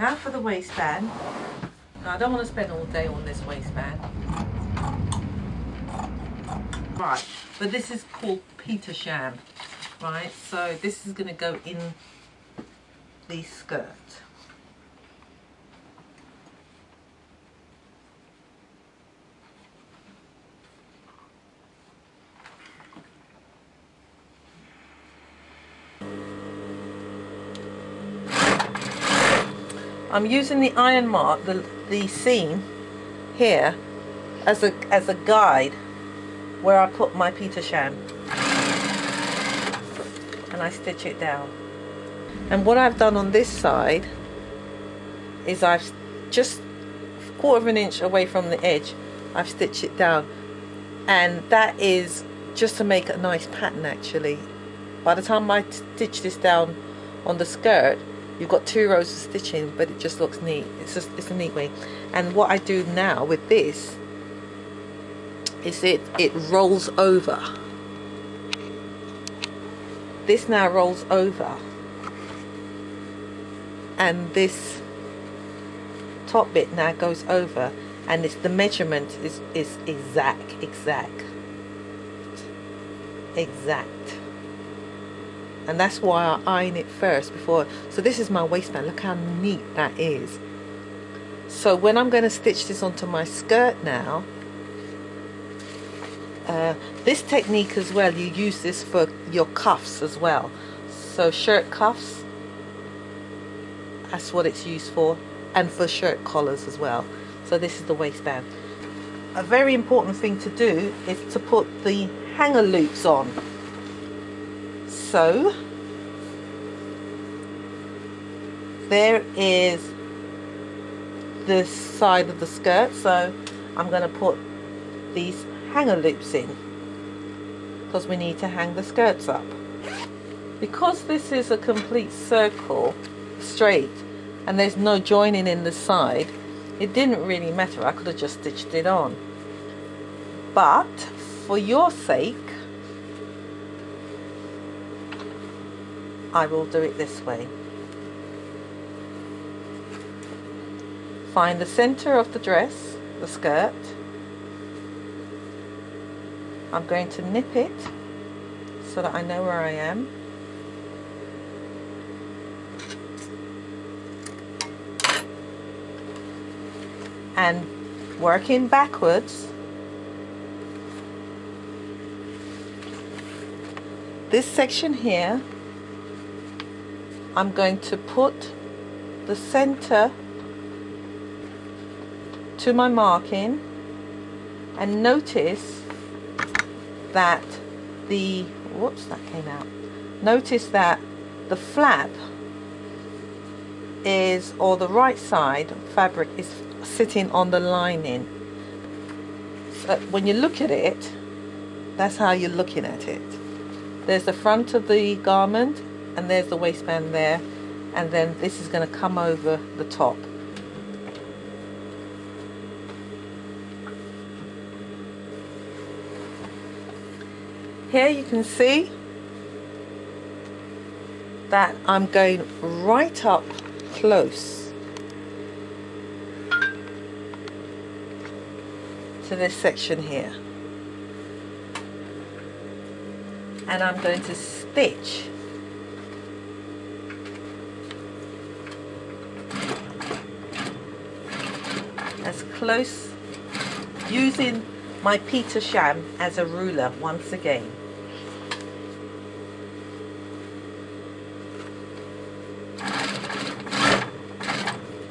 Now for the waistband. Now I don't want to spend all day on this waistband. Right, but this is called Petersham. Right, so this is going to go in the skirt. I'm using the iron mark, the seam here, as a guide where I put my Petersham, and I stitch it down. And what I've done on this side is I've just a quarter of an inch away from the edge, I've stitched it down, and that is just to make a nice pattern. Actually, by the time I stitch this down on the skirt, you've got 2 rows of stitching, but it just looks neat. It's a neat way. And what I do now with this is it rolls over. This now rolls over, and this top bit now goes over, and the measurement is exact. And that's why I iron it first before. So this is my waistband. Look how neat that is. So when I'm going to stitch this onto my skirt now, this technique as well, you use this for your cuffs as well. So shirt cuffs, that's what it's used for, and for shirt collars as well. So this is the waistband. A very important thing to do is to put the hanger loops on. So there is the side of the skirt, so I'm going to put these hanger loops in because we need to hang the skirts up. Because this is a complete circle, straight, and there's no joining in the side, it didn't really matter. I could have just stitched it on, but for your sake I will do it this way. Find the center of the dress, the skirt. I'm going to nip it so that I know where I am. And working backwards, this section here, I'm going to put the center to my marking, and notice that the, whoops, that came out. Notice that the flap is, or the right side fabric is sitting on the lining. So when you look at it, that's how you're looking at it. There's the front of the garment, and there's the waistband there, and then this is going to come over the top. Here you can see that I'm going right up close to this section here, and I'm going to stitch as close, using my Petersham as a ruler once again.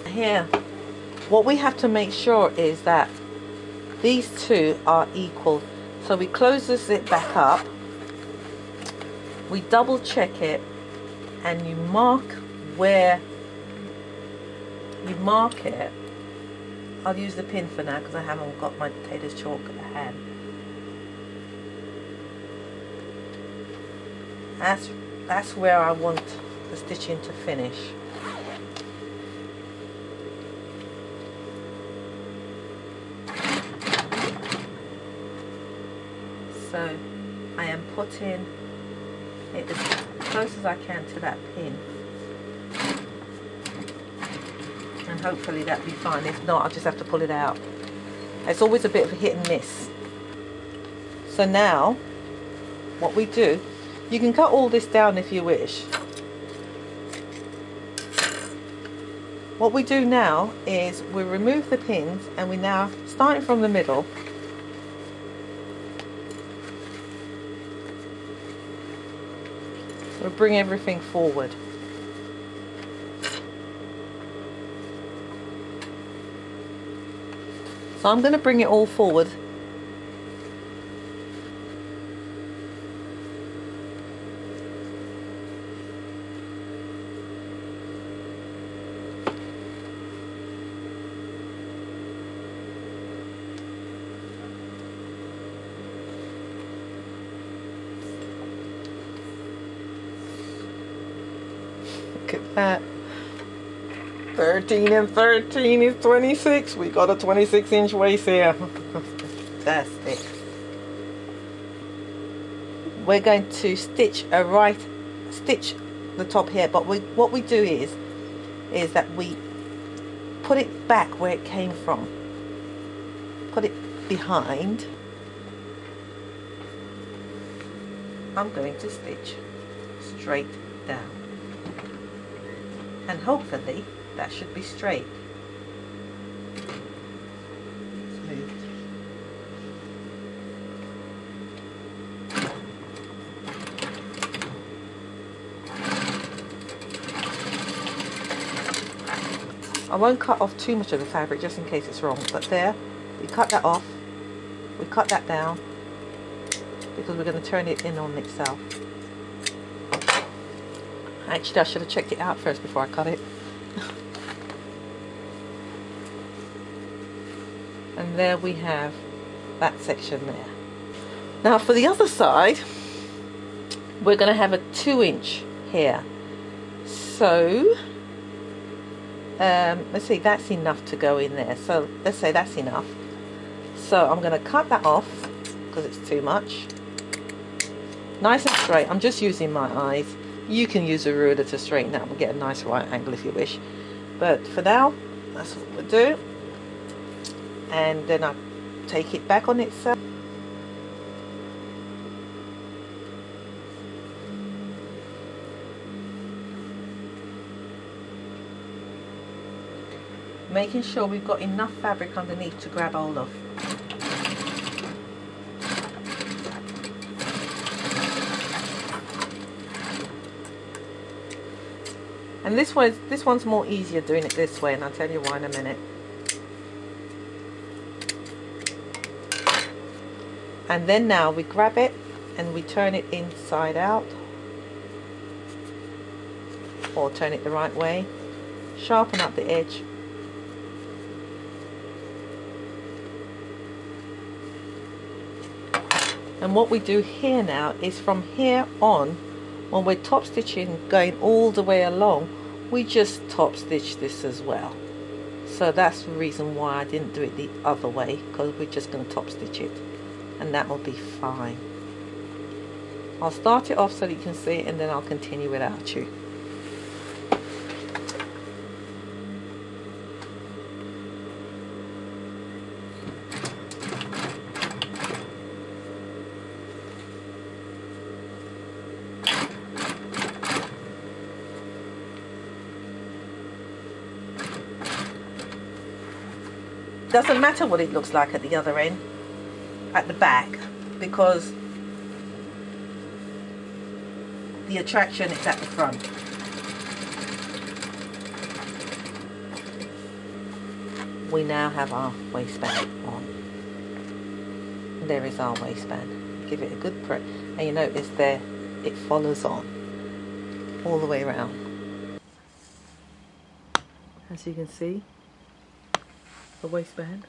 Here, what we have to make sure is that these two are equal. So we close the zip back up, we double check it, and you mark where you mark it. I'll use the pin for now because I haven't got my Taters chalk at hand. That's where I want the stitching to finish. So I am putting it as close as I can to that pin. and hopefully that'll be fine. If not, I'll just have to pull it out. It's always a bit of a hit and miss. So now what we do, you can cut all this down if you wish. What we do now is we remove the pins, and we now, starting from the middle, we'll bring everything forward. So I'm going to bring it all forward. Look at that. 13 and 13 is 26. We got a 26-inch waist here. Fantastic. We're going to stitch the top here, but what we do is that we put it back where it came from. Put it behind. I'm going to stitch straight down. And hopefully that should be straight. Smooth. I won't cut off too much of the fabric just in case it's wrong, but there, we cut that off, we cut that down because we're going to turn it in on itself. Actually, I should have checked it out first before I cut it. And there we have that section there. Now for the other side, we're going to have a 2-inch here. So let's see, that's enough to go in there. So let's say that's enough. So I'm going to cut that off because it's too much. Nice and straight. I'm just using my eyes. You can use a ruler to straighten out and get a nice right angle if you wish. But for now, that's what we'll do. And then I take it back on itself. Making sure we've got enough fabric underneath to grab hold of. And this one's more easier doing it this way, and I'll tell you why in a minute. And then now we grab it and we turn it inside out, or turn it the right way, sharpen up the edge. And what we do here now is from here on, when we're top stitching going all the way along, we just top stitch this as well. So that's the reason why I didn't do it the other way, because we're just going to top stitch it, and that will be fine. I'll start it off so that you can see it, and then I'll continue without you. Doesn't matter what it looks like at the other end, at the back, because the attraction is at the front. We now have our waistband on. There is our waistband. Give it a good press, and you notice there it follows on all the way around. As you can see, the waistband.